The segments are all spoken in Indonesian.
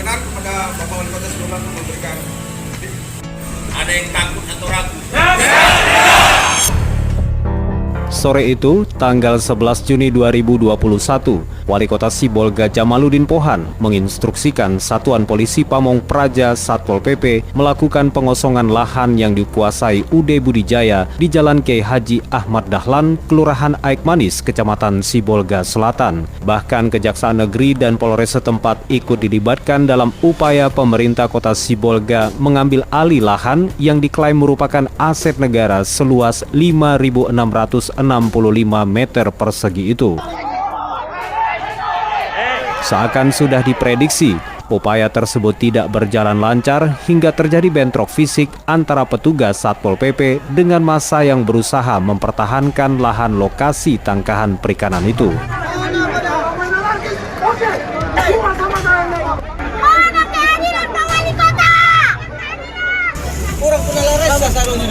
berkenan kepada Bapak Wali Kota Sibolga untuk memberikan. Ada yang takut atau ragu? Sore itu, tanggal 11 Juni 2021, Wali Kota Sibolga Jamaluddin Pohan menginstruksikan Satuan Polisi Pamong Praja Satpol PP melakukan pengosongan lahan yang dikuasai UD Budijaya di Jalan Kiai Haji Ahmad Dahlan, Kelurahan Aik Manis, Kecamatan Sibolga Selatan. Bahkan Kejaksaan Negeri dan Polres setempat ikut dilibatkan dalam upaya pemerintah Kota Sibolga mengambil alih lahan yang diklaim merupakan aset negara seluas 5.665 meter persegi itu. Seakan sudah diprediksi, upaya tersebut tidak berjalan lancar hingga terjadi bentrok fisik antara petugas Satpol PP dengan massa yang berusaha mempertahankan lahan lokasi tangkahan perikanan itu.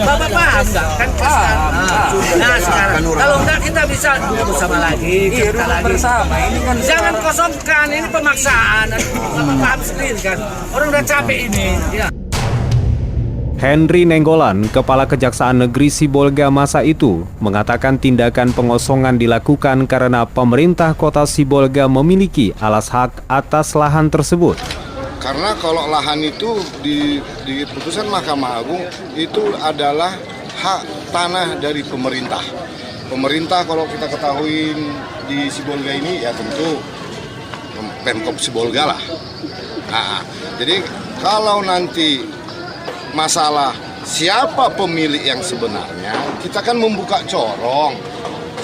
Bapak paham nggak? Kan nah sekarang kalau enggak kita bisa duduk bersama lagi, kita lagi bersama. Ini kan jangan kosongkan, ini pemaksaan. Bapak paham sendiri kan, orang udah capek ini. Ya. Henry Nenggolan, Kepala Kejaksaan Negeri Sibolga masa itu, mengatakan tindakan pengosongan dilakukan karena pemerintah Kota Sibolga memiliki alas hak atas lahan tersebut. Karena kalau lahan itu di putusan Mahkamah Agung itu adalah hak tanah dari pemerintah. Pemerintah kalau kita ketahui di Sibolga ini ya tentu Pemkop Sibolga lah. Nah, jadi kalau nanti masalah siapa pemilik yang sebenarnya, kita kan membuka corong.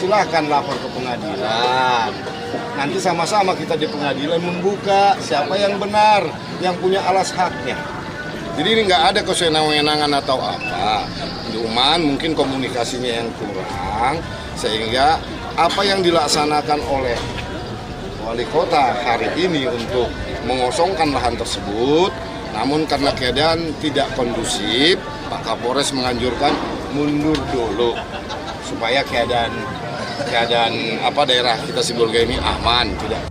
Silahkan lapor ke pengadilan. Nanti sama-sama kita di pengadilan membuka siapa yang benar, yang punya alas haknya. Jadi ini nggak ada kesenangan atau apa. Cuman mungkin komunikasinya yang kurang, sehingga apa yang dilaksanakan oleh Wali Kota hari ini untuk mengosongkan lahan tersebut, namun karena keadaan tidak kondusif, Pak Kapolres menganjurkan mundur dulu supaya keadaan daerah kita Sibolga ini aman, tidak.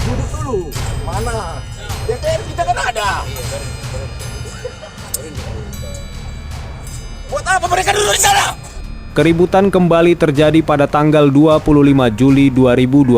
Duduk dulu. Mana? DPR kita kan ada. Buat apa mereka duduk di sana? Keributan kembali terjadi pada tanggal 25 Juli 2022.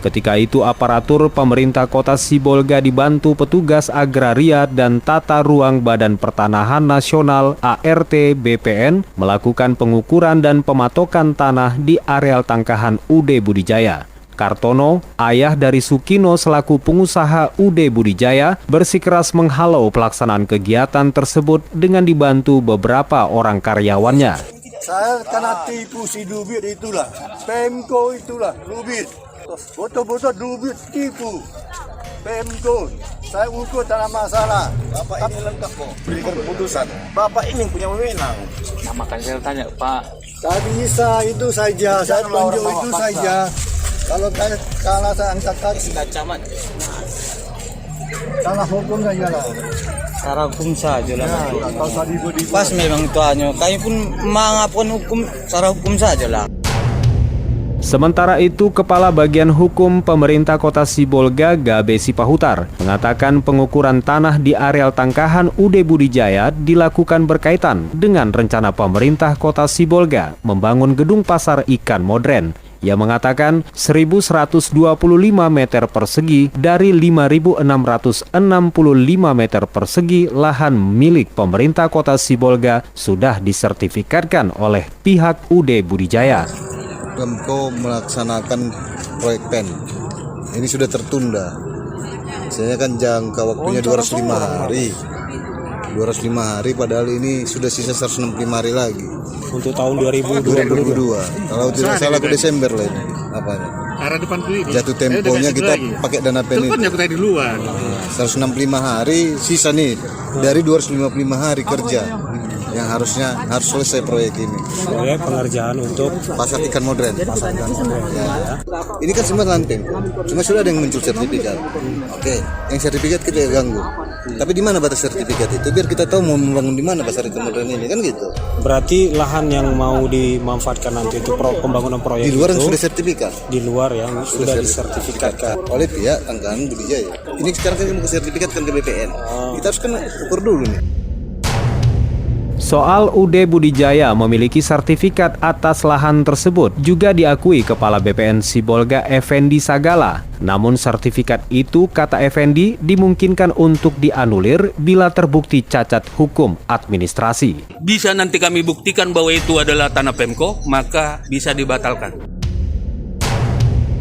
Ketika itu aparatur pemerintah Kota Sibolga dibantu petugas agraria dan tata ruang Badan Pertanahan Nasional ART BPN melakukan pengukuran dan pematokan tanah di areal tangkahan UD Budijaya. Kartono, ayah dari Sukino selaku pengusaha UD Budijaya, bersikeras menghalau pelaksanaan kegiatan tersebut dengan dibantu beberapa orang karyawannya. Saya kena tipu si Dubit itulah, Pemko itulah, Dubit. Betul-betul Dubit tipu. Pemko, saya ukur tak ada masalah. Bapak ini lengkap kok. Berikan keputusan. Bapak ini punya wewenang. Nah, makanya saya tanya Pak. Tak bisa itu saja, saya tunjuk itu saja. Kalau kalah saya angkat kaki. Salah hukum saja lah. Secara hukum saja lah. Ya, pas memang itu hanya. Kami pun mengapakan hukum secara hukum saja lah. Sementara itu, Kepala Bagian Hukum Pemerintah Kota Sibolga, Gabe Sipahutar, mengatakan pengukuran tanah di areal tangkahan UD Budijaya dilakukan berkaitan dengan rencana pemerintah Kota Sibolga membangun gedung pasar ikan modern. Ia mengatakan 1.125 meter persegi dari 5.665 meter persegi lahan milik pemerintah Kota Sibolga sudah disertifikatkan oleh pihak UD Budijaya. Pemko melaksanakan proyek PEN. Ini sudah tertunda. Saya kan jangka waktunya 205 hari. 205 hari padahal ini sudah sisa 165 hari lagi. Untuk tahun 2022. Kalau tidak salah ke Desember lah ini. Apanya? Arah depan ini. Jatuh temponya kita pakai dana PEN itu. 165 hari sisa nih dari 255 hari kerja. Yang harus selesai proyek ini. Proyek pengerjaan untuk pasar ikan modern. Ya. Ini kan semua lanting, cuma sudah ada yang muncul sertifikat. Oke, yang sertifikat kita ganggu. Tapi di mana batas sertifikat itu? Biar kita tahu mau membangun di mana pasar ikan modern ini, kan gitu. Berarti lahan yang mau dimanfaatkan nanti itu pembangunan proyek Di luar itu, yang sudah sertifikat. di luar yang sudah disertifikatkan. Oleh pihak Tangkahan Budijaya. Ini sekarang kan mau sertifikatkan ke BPN. Kita harus kan ukur dulu nih. Soal UD Budijaya memiliki sertifikat atas lahan tersebut juga diakui Kepala BPN Sibolga Effendi Sagala. Namun sertifikat itu, kata Effendi, dimungkinkan untuk dianulir bila terbukti cacat hukum administrasi. Bisa nanti kami buktikan bahwa itu adalah tanah Pemko, maka bisa dibatalkan.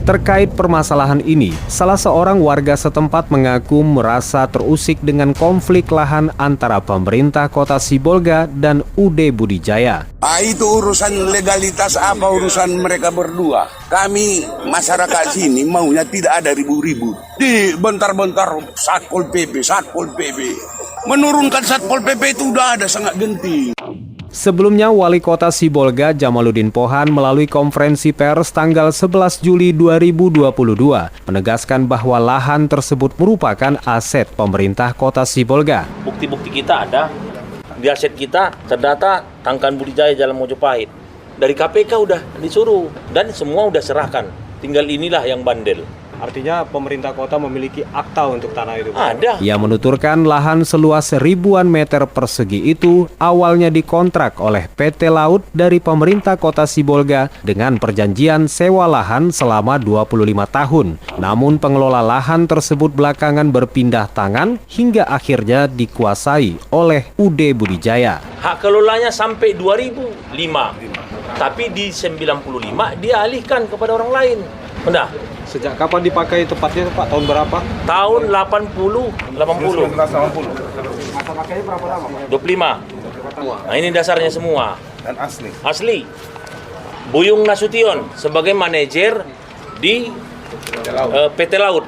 Terkait permasalahan ini, salah seorang warga setempat mengaku merasa terusik dengan konflik lahan antara pemerintah kota Sibolga dan UD Budijaya. Itu urusan legalitas apa urusan mereka berdua. Kami masyarakat sini maunya tidak ada ribut-ribut. Di bentar-bentar Satpol PP. Menurunkan Satpol PP itu udah ada sangat genting. Sebelumnya, Wali Kota Sibolga Jamaluddin Pohan melalui konferensi pers tanggal 11 Juli 2022 menegaskan bahwa lahan tersebut merupakan aset pemerintah Kota Sibolga. Bukti-bukti kita ada. Di aset kita terdata Tangkahan Budijaya Jalan Mojopahit. Dari KPK udah disuruh dan semua udah serahkan. Tinggal inilah yang bandel. Artinya pemerintah kota memiliki akta untuk tanah itu? Ada. Ia menuturkan lahan seluas ribuan meter persegi itu awalnya dikontrak oleh PT Laut dari pemerintah kota Sibolga dengan perjanjian sewa lahan selama 25 tahun. Namun pengelola lahan tersebut belakangan berpindah tangan hingga akhirnya dikuasai oleh UD Budijaya. Hak kelolanya sampai 2005. Tapi di 95 dialihkan kepada orang lain. Benar. Sejak kapan dipakai tepatnya, Pak? Tahun berapa? Tahun 80. Masa pakainya berapa lama, Pak? 25. Nah, ini dasarnya semua. Dan asli. Asli. Buyung Nasution sebagai manajer di PT Laut.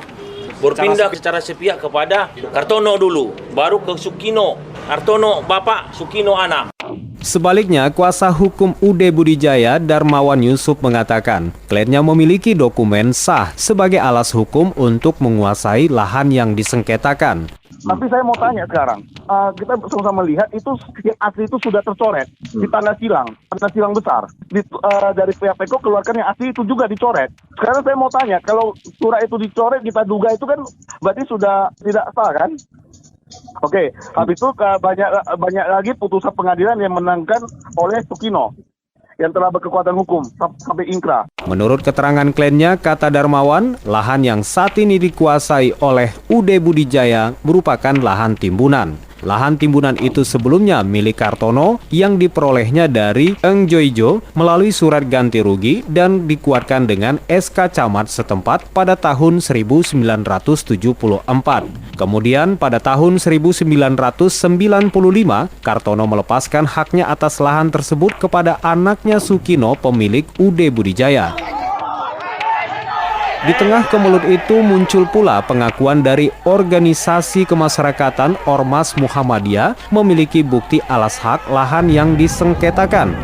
Berpindah secara sepihak kepada Kartono dulu, baru ke Sukino. Kartono bapak, Sukino anak. Sebaliknya, kuasa hukum UD Budijaya Darmawan Yusuf mengatakan kliennya memiliki dokumen sah sebagai alas hukum untuk menguasai lahan yang disengketakan. Tapi saya mau tanya sekarang, kita sama-sama lihat itu yang asli itu sudah tercoret di tanah silang besar. Dari pihak Pemko keluarkan yang asli itu juga dicoret. Sekarang saya mau tanya, kalau surat itu dicoret kita duga itu kan berarti sudah tidak sah kan? Oke, habis itu banyak lagi putusan pengadilan yang menangkan oleh Sukino yang telah berkekuatan hukum sampai ingkrah. Menurut keterangan kliennya, kata Darmawan, lahan yang saat ini dikuasai oleh UD Budijaya merupakan lahan timbunan. Lahan timbunan itu sebelumnya milik Kartono yang diperolehnya dari Eng Joijo melalui surat ganti rugi dan dikuatkan dengan SK Camat setempat pada tahun 1974. Kemudian pada tahun 1995, Kartono melepaskan haknya atas lahan tersebut kepada anaknya Sukino, pemilik UD Budijaya. Di tengah kemelut itu muncul pula pengakuan dari organisasi kemasyarakatan Ormas Muhammadiyah memiliki bukti alas hak lahan yang disengketakan.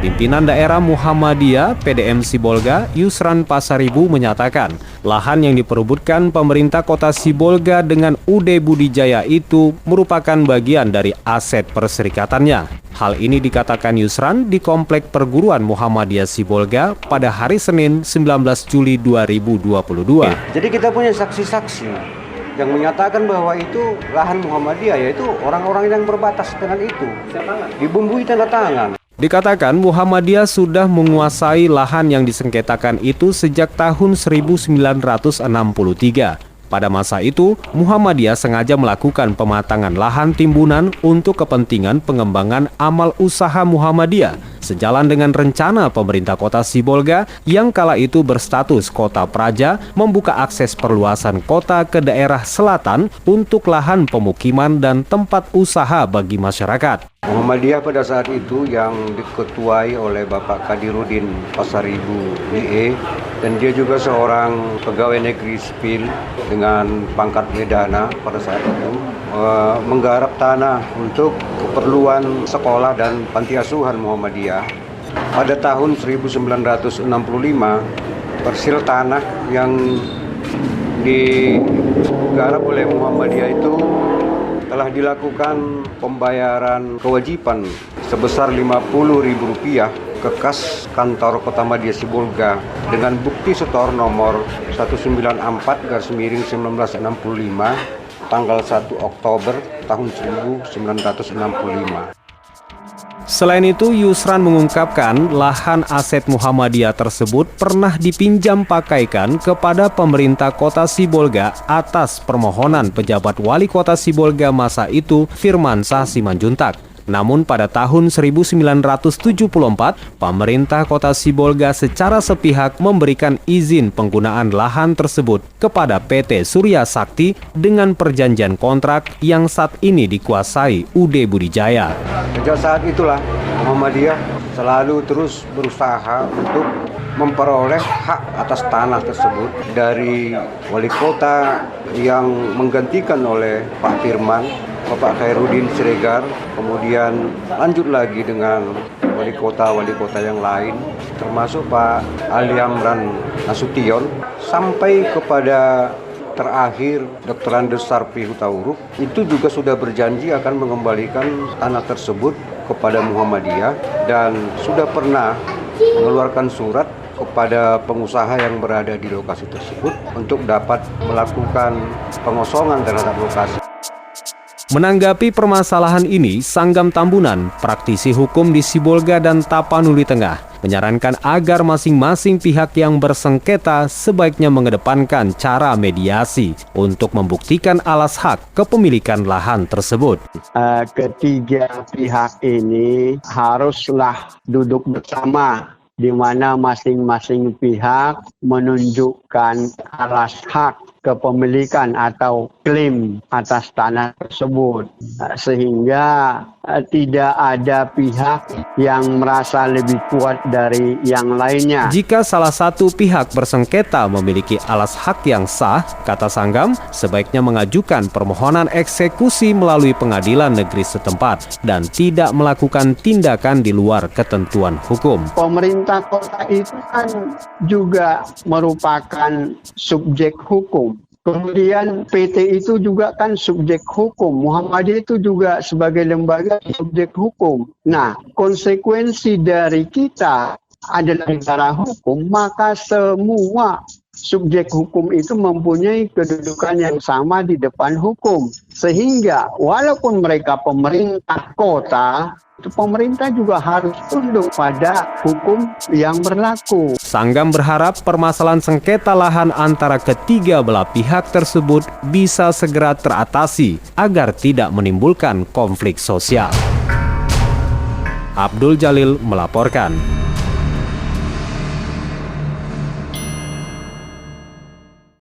Pimpinan daerah Muhammadiyah PDM Sibolga, Yusran Pasaribu menyatakan, lahan yang diperebutkan pemerintah kota Sibolga dengan UD Budijaya itu merupakan bagian dari aset perserikatannya. Hal ini dikatakan Yusran di Komplek Perguruan Muhammadiyah Sibolga pada hari Senin 19 Juli 2022. Jadi kita punya saksi-saksi yang menyatakan bahwa itu lahan Muhammadiyah, yaitu orang-orang yang berbatas dengan itu. Dibumbui tanda tangan. Dikatakan Muhammadiyah sudah menguasai lahan yang disengketakan itu sejak tahun 1963. Pada masa itu, Muhammadiyah sengaja melakukan pematangan lahan timbunan untuk kepentingan pengembangan amal usaha Muhammadiyah, sejalan dengan rencana pemerintah kota Sibolga yang kala itu berstatus kota praja membuka akses perluasan kota ke daerah selatan untuk lahan pemukiman dan tempat usaha bagi masyarakat. Muhammadiyah pada saat itu yang diketuai oleh Bapak Kadiruddin Pasaribu MIE, dan dia juga seorang pegawai negeri sipil dengan pangkat Wedana pada saat itu, menggarap tanah untuk keperluan sekolah dan panti asuhan Muhammadiyah. Pada tahun 1965, persil tanah yang digarap oleh Muhammadiyah itu telah dilakukan pembayaran kewajiban sebesar Rp50.000 ke kas kantor Kota Madia Sibolga dengan bukti setor nomor 194/1965 tanggal 1 Oktober tahun 1965. Selain itu, Yusran mengungkapkan lahan aset Muhammadiyah tersebut pernah dipinjam pakaikan kepada pemerintah Kota Sibolga atas permohonan pejabat wali kota Sibolga masa itu, Firmansyah Simanjuntak. Namun pada tahun 1974, pemerintah Kota Sibolga secara sepihak memberikan izin penggunaan lahan tersebut kepada PT Surya Sakti dengan perjanjian kontrak yang saat ini dikuasai UD Budijaya. Sejak saat itulah Muhammadiyah selalu terus berusaha untuk memperoleh hak atas tanah tersebut dari wali kota yang menggantikan oleh Pak Firman, Bapak Khairuddin Siregar, kemudian lanjut lagi dengan wali kota yang lain, termasuk Pak Ali Amran Nasution, sampai kepada terakhir Dr. Andes Sarpi Hutauruk, itu juga sudah berjanji akan mengembalikan tanah tersebut kepada Muhammadiyah dan sudah pernah mengeluarkan surat kepada pengusaha yang berada di lokasi tersebut untuk dapat melakukan pengosongan terhadap lokasi. Menanggapi permasalahan ini, Sanggam Tambunan, praktisi hukum di Sibolga dan Tapanuli Tengah, menyarankan agar masing-masing pihak yang bersengketa sebaiknya mengedepankan cara mediasi untuk membuktikan alas hak kepemilikan lahan tersebut. Ketiga pihak ini haruslah duduk bersama, di mana masing-masing pihak menunjukkan alas hak kepemilikan atau klaim atas tanah tersebut, sehingga tidak ada pihak yang merasa lebih kuat dari yang lainnya. Jika salah satu pihak bersengketa memiliki alas hak yang sah, kata Sanggam, sebaiknya mengajukan permohonan eksekusi melalui pengadilan negeri setempat dan tidak melakukan tindakan di luar ketentuan hukum. Pemerintah kota itu kan juga merupakan subjek hukum. Kemudian PT itu juga kan subjek hukum. Muhammadiyah itu juga sebagai lembaga subjek hukum. Nah, konsekuensi dari kita adalah negara hukum, maka semua subjek hukum itu mempunyai kedudukan yang sama di depan hukum. Sehingga walaupun mereka pemerintah kota, pemerintah juga harus tunduk pada hukum yang berlaku. Sanggam berharap permasalahan sengketa lahan antara ketiga belah pihak tersebut bisa segera teratasi agar tidak menimbulkan konflik sosial. Abdul Jalil melaporkan.